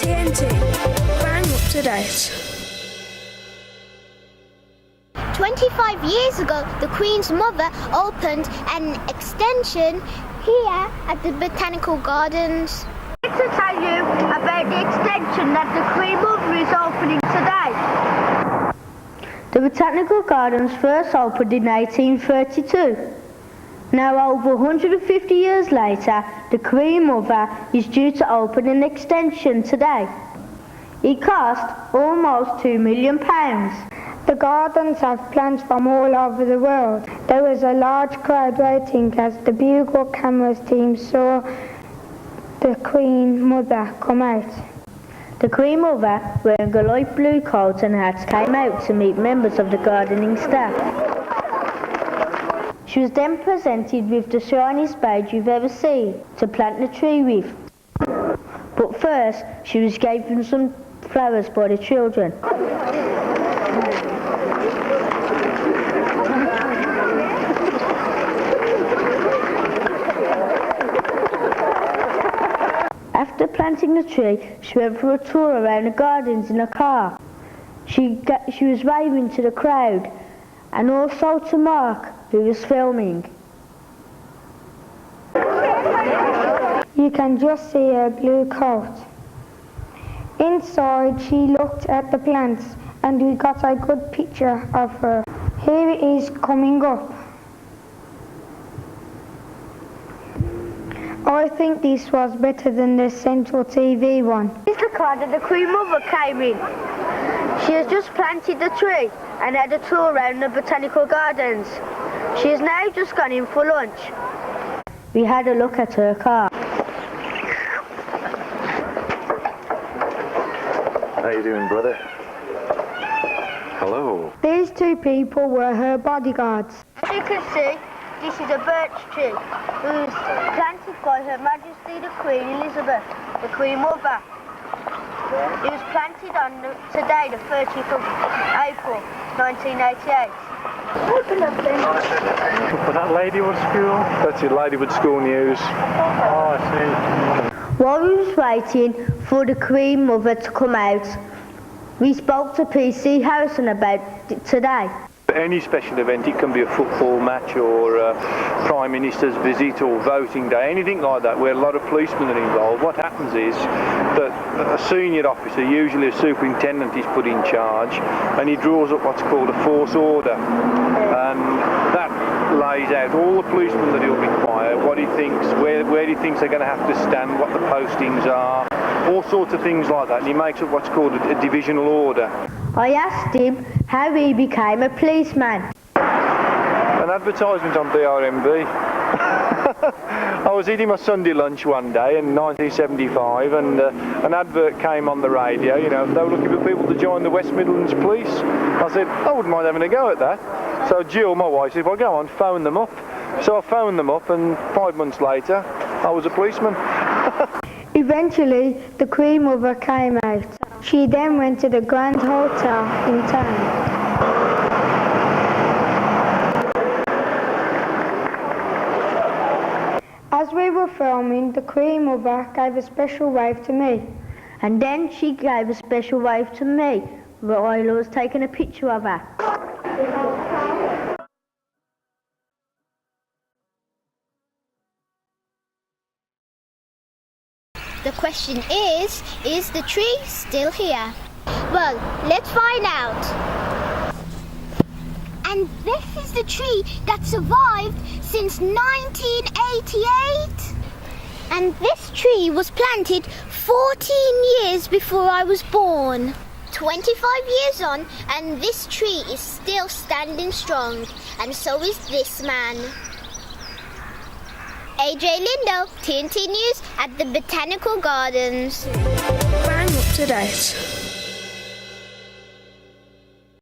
TNT, bang up to date. 25 years ago, the Queen's mother opened an extension here at the Botanical Gardens. I'd like to tell you about the extension that the Queen Mother is opening today. The Botanical Gardens first opened in 1832. Now over 150 years later, the Queen Mother is due to open an extension today. It cost almost £2 million. The gardens have plants from all over the world. There was a large crowd waiting as the Bugle Cameras team saw the Queen Mother come out. The Queen Mother, wearing a light blue coat and hat, came out to meet members of the gardening staff. She was then presented with the shiniest spade you've ever seen to plant the tree with. But first, she was given some flowers by the children. After planting the tree, she went for a tour around the gardens in a car. She was waving to the crowd and also to Mark, who was filming. You can just see her blue coat. Inside, she looked at the plants and we got a good picture of her. Here it is coming up. I think this was better than the Central TV one. This is the car that the Queen Mother came in. She has just planted the tree and had a tour around the Botanical Gardens. She has now just gone in for lunch. We had a look at her car. How you doing, brother? Hello. These two people were her bodyguards. As you can see, this is a birch tree who's planted by Her Majesty the Queen Elizabeth, the Queen Mother. It was planted on today, the 30th of April, 1988. Open up then. For that Ladywood School? That's your Ladywood School news. Oh, I see. While we was waiting for the Queen Mother to come out, we spoke to PC Harrison about it today. Any special event, it can be a football match or a Prime Minister's visit or voting day, anything like that where a lot of policemen are involved. What happens is that a senior officer, usually a superintendent, is put in charge and he draws up what's called a force order, and that lays out all the policemen that he'll require, what he thinks, where he thinks they're going to have to stand, what the postings are, all sorts of things like that, and he makes up what's called a divisional order. I asked him how he became a policeman. An advertisement on BRMB. I was eating my Sunday lunch one day in 1975 and an advert came on the radio, you know, they were looking for people to join the West Midlands Police. I said, I wouldn't mind having a go at that. So Jill, my wife, said, well, go on, phone them up. So I phoned them up and 5 months later, I was a policeman. Eventually, the Queen Mother came out. She then went to the Grand Hotel in town. As we were filming, the Queen Mother gave a special wave to me. And then she gave a special wave to me while I was taking a picture of her. The question is the tree still here? Well, let's find out. And this is the tree that survived since 1988. And this tree was planted 14 years before I was born. 25 years on, and this tree is still standing strong, and so is this man. AJ Lindo, TNT News at the Botanical Gardens. Bang up to date.